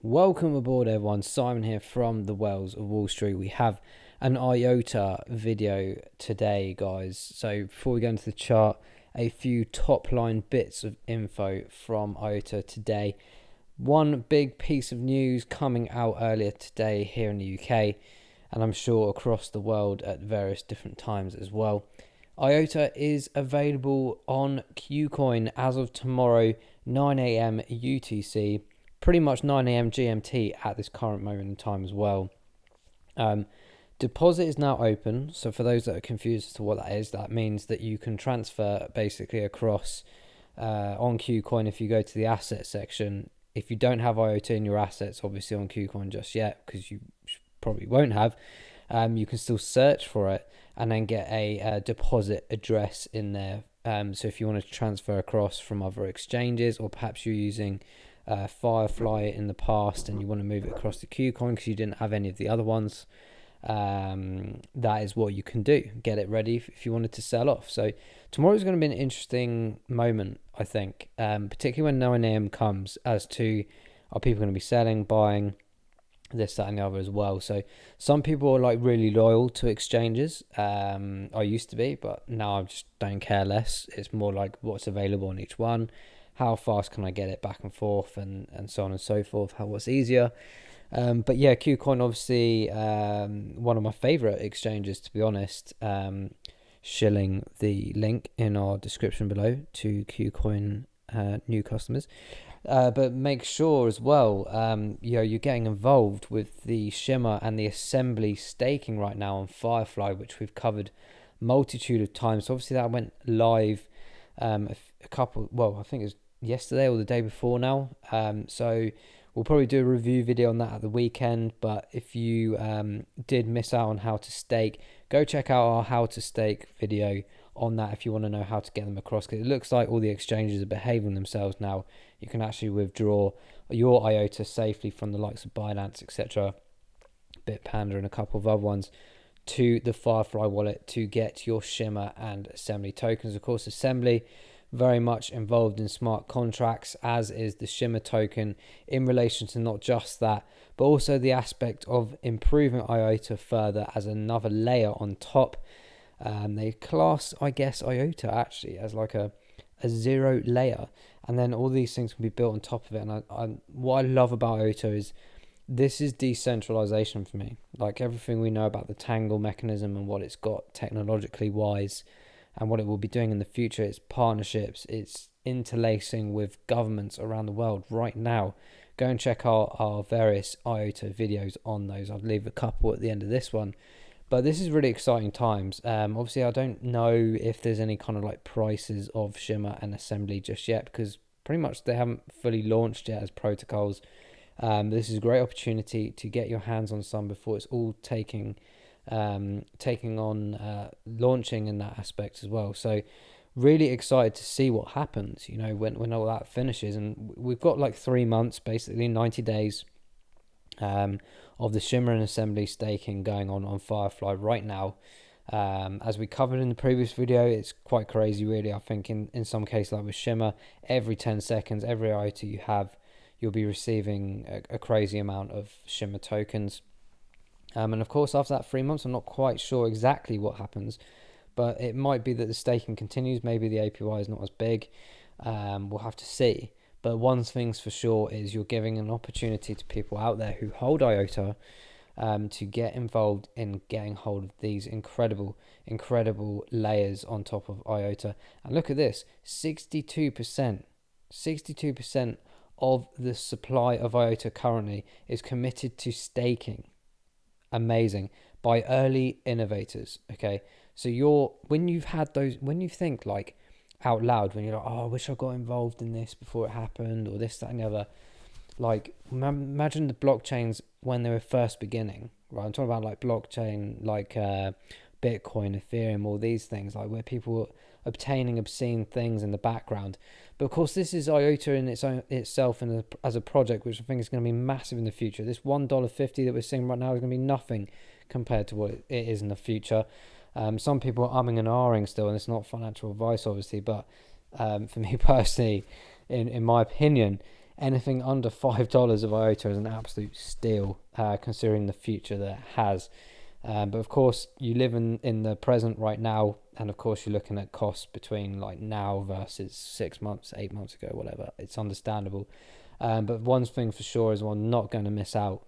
Welcome aboard, everyone. Simon here from the Wells of Wall Street. We have an IOTA video today, guys. So before we go into the chart, a few top line bits of info from IOTA today. One big piece of news coming out earlier today here in the UK, and I'm sure across the world at various different times as well. IOTA is available on Kucoin as of tomorrow, 9 a.m. UTC. Pretty much 9 a.m. GMT at this current moment in time as well. Deposit is now open. So for those that are confused as to what that is, that means that you can transfer basically across on Kucoin if you go to the asset section. If you don't have IOTA in your assets, obviously on Kucoin just yet, because you probably won't have, you can still search for it and then get a deposit address in there. So if you want to transfer across from other exchanges, or perhaps you're using Firefly in the past and you want to move it across to Kucoin because you didn't have any of the other ones, that is what you can do. Get it ready if you wanted to sell off. So tomorrow's going to be an interesting moment, I think, particularly when 9 a.m. comes, as to are people going to be selling, buying, this, that, and the other as well. So some people are like really loyal to exchanges. I used to be, but now I just don't care less. It's more like what's available on each one. How fast can I get it back and forth, and so on and so forth. What's easier. But yeah, Kucoin, obviously, one of my favorite exchanges, to be honest. Shilling the link in our description below to Kucoin new customers. But make sure as well, you're getting involved with the Shimmer and the Assembly staking right now on Firefly, which we've covered multitude of times. So obviously that went live I think it was yesterday or the day before now. So we'll probably do a review video on that at the weekend. But if you did miss out on how to stake, go check out our how to stake video on that if you want to know how to get them across, because it looks like all the exchanges are behaving themselves now. You can actually withdraw your IOTA safely from the likes of Binance, etc., Bitpanda, and a couple of other ones to the Firefly wallet to get your Shimmer and Assembly tokens. Of course, Assembly very much involved in smart contracts, as is the Shimmer token, in relation to not just that, but also the aspect of improving IOTA further as another layer on top. They class, I guess, IOTA actually as like a zero layer, and then all these things can be built on top of it. And what I love about IOTA is this is decentralization for me. Like everything we know about the Tangle mechanism and what it's got technologically wise and what it will be doing in the future, it's partnerships, it's interlacing with governments around the world right now. Go and check out our various IOTA videos on those. I'll leave a couple at the end of this one. But this is really exciting times. Obviously, I don't know if there's any kind of like prices of Shimmer and Assembly just yet, because pretty much they haven't fully launched yet as protocols. This is a great opportunity to get your hands on some before it's all taking on launching in that aspect as well. So really excited to see what happens, when all that finishes. And we've got like 3 months, basically 90 days of the Shimmer and Assembly staking going on Firefly right now. As we covered in the previous video, it's quite crazy really. I think in some cases, like with Shimmer, every 10 seconds, every IOTA you have, you'll be receiving a crazy amount of Shimmer tokens. And of course, after that 3 months, I'm not quite sure exactly what happens, but it might be that the staking continues. Maybe the APY is not as big. We'll have to see. But one thing's for sure is you're giving an opportunity to people out there who hold IOTA to get involved in getting hold of these incredible layers on top of IOTA. And look at this, 62% of the supply of IOTA currently is committed to staking. Amazing. By early innovators. Okay, so when you think like out loud, when you're like, oh, I wish I got involved in this before it happened, or this, that, and the other. Like, imagine the blockchains when they were first beginning, right? I'm talking about like blockchain, like Bitcoin, Ethereum, all these things, like where people were obtaining obscene things in the background. But of course, this is IOTA in itself as a project, which I think is going to be massive in the future. This $1.50 that we're seeing right now is going to be nothing compared to what it is in the future. Some people are umming and ahhing still, and it's not financial advice, obviously, but for me personally, in my opinion, anything under $5 of IOTA is an absolute steal, considering the future that it has. But of course, you live in the present right now, and of course, you're looking at costs between like now versus 6 months, 8 months ago, whatever. It's understandable. But one thing for sure is we're not going to miss out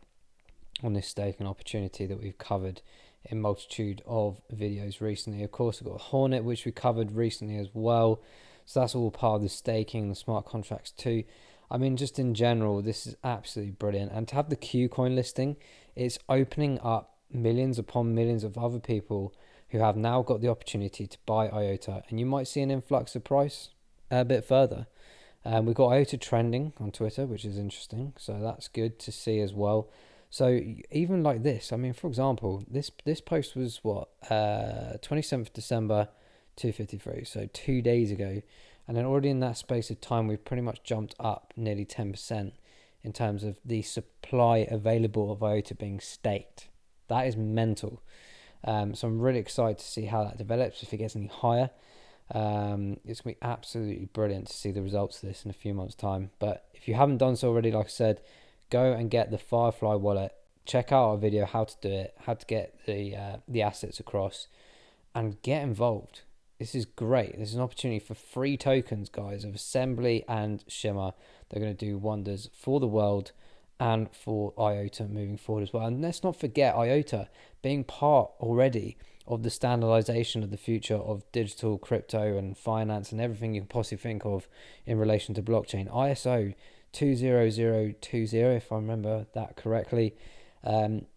on this staking opportunity that we've covered in multitude of videos recently. Of course, we've got Hornet, which we covered recently as well. So that's all part of the staking, the smart contracts too. I mean, just in general, this is absolutely brilliant. And to have the Kucoin listing, it's opening up millions upon millions of other people who have now got the opportunity to buy IOTA. And you might see an influx of price a bit further. We've got IOTA trending on Twitter, which is interesting. So that's good to see as well. So even like this, I mean, for example, this post was what, 27th December, 2:53, so 2 days ago. And then already in that space of time, we've pretty much jumped up nearly 10% in terms of the supply available of IOTA being staked. That is mental. So I'm really excited to see how that develops, if it gets any higher. It's going to be absolutely brilliant to see the results of this in a few months' time. But if you haven't done so already, like I said, go and get the Firefly wallet. Check out our video how to do it, how to get the assets across, and get involved. This is great. This is an opportunity for free tokens, guys, of Assembly and Shimmer. They're going to do wonders for the world and for IOTA moving forward as well. And let's not forget IOTA being part already of the standardization of the future of digital crypto and finance and everything you can possibly think of in relation to blockchain. ISO 20020, if I remember that correctly.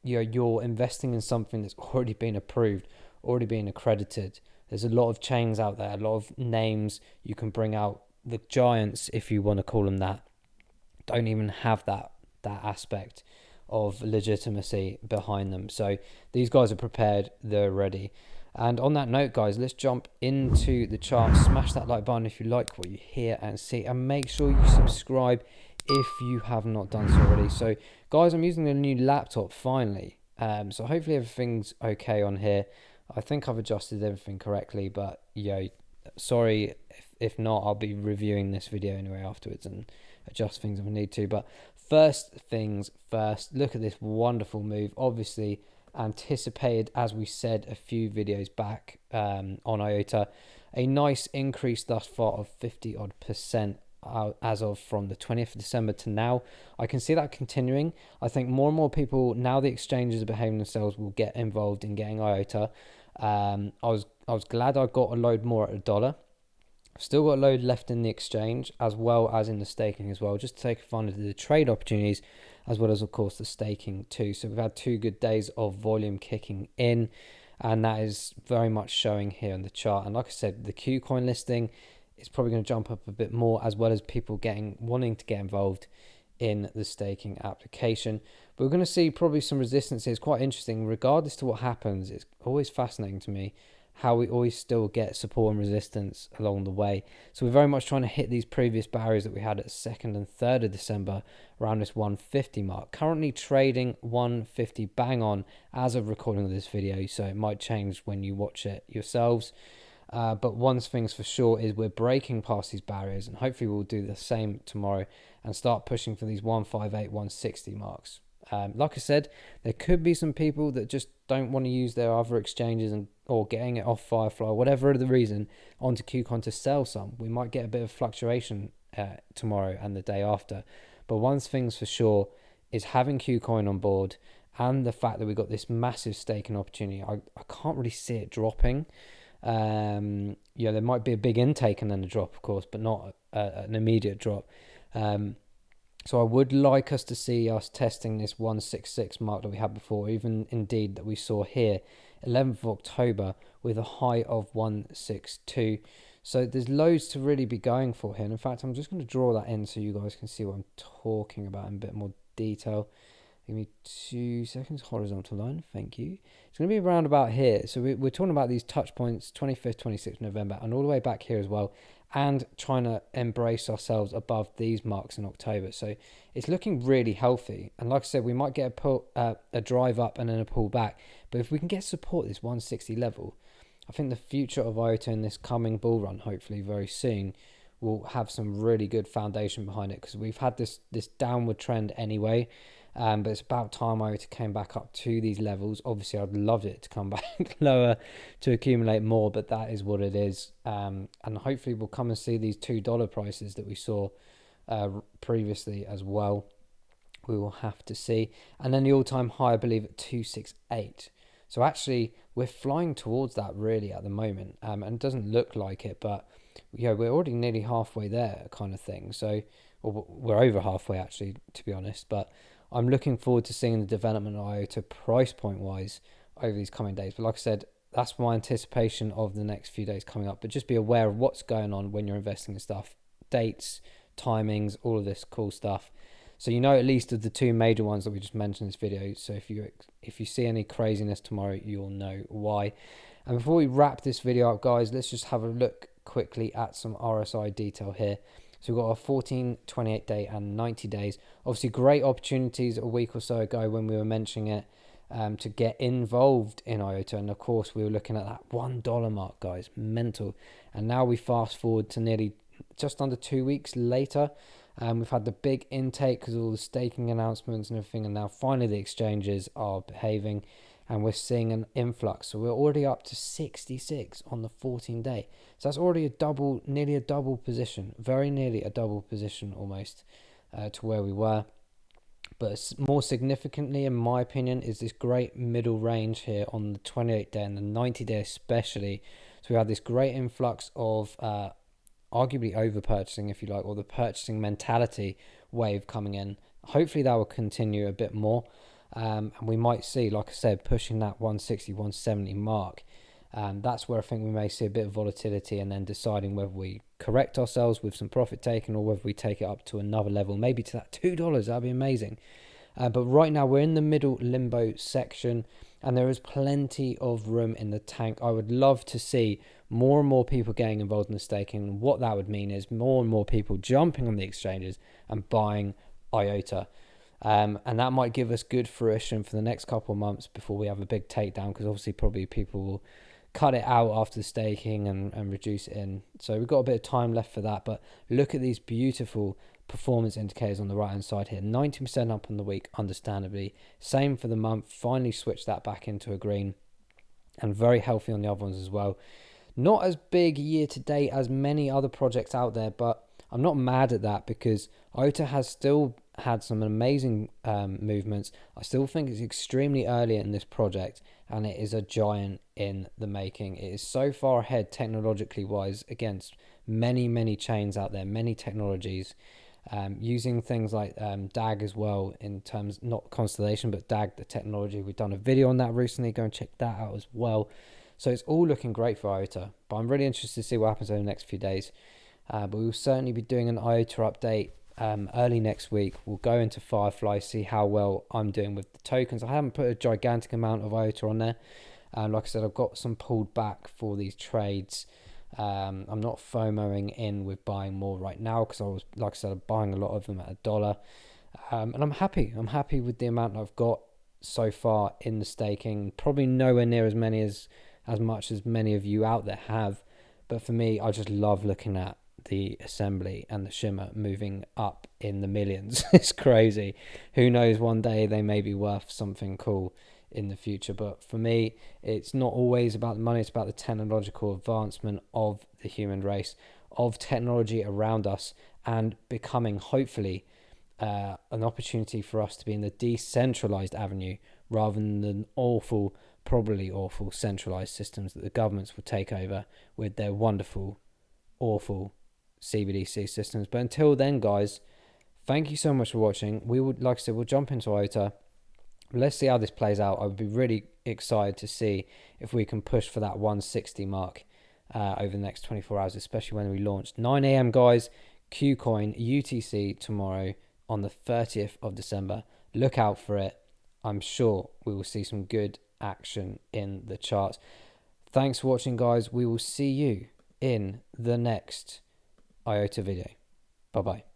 You're investing in something that's already been approved, already been accredited. There's a lot of chains out there, a lot of names you can bring out. The giants, if you want to call them that, don't even have that aspect of legitimacy behind them. So these guys are prepared, they're ready. And on that note, guys, let's jump into the chart. Smash that like button if you like what you hear and see, and make sure you subscribe if you have not done so already. So guys, I'm using a new laptop finally, so hopefully everything's okay on here. I think I've adjusted everything correctly, but sorry if not. I'll be reviewing this video anyway afterwards and adjust things if I need to. But first things first, look at this wonderful move. Obviously anticipated, as we said a few videos back, on IOTA. A nice increase thus far of 50 odd percent as of from the 20th of December to now. I can see that continuing. I think more and more people, now the exchanges are behaving themselves, will get involved in getting IOTA. I was glad I got a load more at $1. I've still got a load left in the exchange as well as in the staking as well, just to take advantage of the trade opportunities as well as, of course, the staking too. So we've had 2 good days of volume kicking in, and that is very much showing here on the chart. And like I said, the Kucoin listing is probably going to jump up a bit more, as well as people wanting to get involved in the staking application. But we're going to see probably some resistance. It's quite interesting. Regardless to what happens, it's always fascinating to me how we always still get support and resistance along the way. So we're very much trying to hit these previous barriers that we had at 2nd and 3rd of December around this 150 mark. Currently trading 150 bang on as of recording of this video, so it might change when you watch it yourselves. But one thing's for sure is we're breaking past these barriers, and hopefully we'll do the same tomorrow and start pushing for these 158, 160 marks. Like I said, there could be some people that just don't want to use their other exchanges or getting it off Firefly, whatever the reason, onto Kucoin to sell some. We might get a bit of fluctuation tomorrow and the day after. But one thing's for sure is having Kucoin on board, and the fact that we've got this massive staking opportunity. I can't really see it dropping. There might be a big intake and then a drop, of course, but not an immediate drop. So I would like us to see us testing this 166 mark that we had before, even indeed that we saw here, 11th of October, with a high of 162. So there's loads to really be going for here. And in fact, I'm just going to draw that in so you guys can see what I'm talking about in a bit more detail. Give me 2 seconds. Horizontal line. Thank you. It's going to be around about here. So we're talking about these touch points, 25th, 26th November, and all the way back here as well, and trying to embrace ourselves above these marks in October. So it's looking really healthy. And like I said, we might get a drive up and then a pull back. But if we can get support this 160 level, I think the future of IOTA in this coming bull run, hopefully very soon, will have some really good foundation behind it, because we've had this downward trend anyway. But it's about time IOTA came back up to these levels. Obviously, I'd love it to come back lower to accumulate more, but that is what it is. And hopefully we'll come and see these $2 prices that we saw previously as well. We will have to see. And then the all-time high, I believe, at 268. So actually, we're flying towards that really at the moment. And it doesn't look like it, but we're already nearly halfway there kind of thing. So we're over halfway actually, to be honest. But I'm looking forward to seeing the development of IOTA price point wise over these coming days. But like I said, that's my anticipation of the next few days coming up. But just be aware of what's going on when you're investing in stuff, dates, timings, all of this cool stuff. So you know at least of the two major ones that we just mentioned in this video. So if you see any craziness tomorrow, you'll know why. And before we wrap this video up, guys, let's just have a look quickly at some RSI detail here. So we've got a 14, 28 day and 90 days. Obviously great opportunities a week or so ago when we were mentioning it to get involved in IOTA. And of course we were looking at that $1 mark, guys, mental. And now we fast forward to nearly just under 2 weeks later. We've had the big intake because of all the staking announcements and everything. And now finally the exchanges are behaving and we're seeing an influx. So we're already up to 66 on the 14 day. So that's already nearly a double position, very nearly a double position almost to where we were. But more significantly, in my opinion, is this great middle range here on the 28 day and the 90 day especially. So we had this great influx of arguably over purchasing, if you like, or the purchasing mentality wave coming in. Hopefully that will continue a bit more. And we might see, like I said, pushing that 160, 170 mark. That's where I think we may see a bit of volatility and then deciding whether we correct ourselves with some profit taken or whether we take it up to another level, maybe to that $2. That'd be amazing. But right now we're in the middle limbo section and there is plenty of room in the tank. I would love to see more and more people getting involved in the staking. And what that would mean is more and more people jumping on the exchanges and buying IOTA. And that might give us good fruition for the next couple of months before we have a big takedown, because obviously probably people will cut it out after the staking and reduce it in. So we've got a bit of time left for that. But look at these beautiful performance indicators on the right hand side here. 90% up on the week, understandably. Same for the month. Finally switched that back into a green. And very healthy on the other ones as well. Not as big year to date as many other projects out there, but I'm not mad at that because IOTA has still had some amazing movements. I still think it's extremely early in this project and it is a giant in the making. It is so far ahead technologically wise against many chains out there, many technologies, using things like DAG as well, in terms, not Constellation, but DAG, the technology. We've done a video on that recently. Go and check that out as well. So it's all looking great for IOTA, but I'm really interested to see what happens over the next few days. But we will certainly be doing an IOTA update early next week. We'll go into Firefly, see how well I'm doing with the tokens. I haven't put a gigantic amount of IOTA on there. Like I said, I've got some pulled back for these trades. I'm not FOMOing in with buying more right now because I was, like I said, buying a lot of them at $1. And I'm happy. I'm happy with the amount I've got so far in the staking. Probably nowhere near as much as many of you out there have. But for me, I just love looking at the Assembly and the Shimmer moving up in the millions. It's crazy. Who knows, one day they may be worth something cool in the future. But for me, it's not always about the money. It's about the technological advancement of the human race, of technology around us, and becoming, hopefully, an opportunity for us to be in the decentralized avenue rather than the probably awful centralized systems that the governments will take over with their wonderful, awful CBDC systems. But until then, guys, thank you so much for watching. We would, like I said, we'll jump into IOTA. Let's see how this plays out. I would be really excited to see if we can push for that 160 mark over the next 24 hours, especially when we launch 9 a.m. guys. Kucoin UTC tomorrow on the 30th of December. Look out for it. I'm sure we will see some good action in the charts. Thanks for watching, guys. We will see you in the next IOTA video. Bye bye.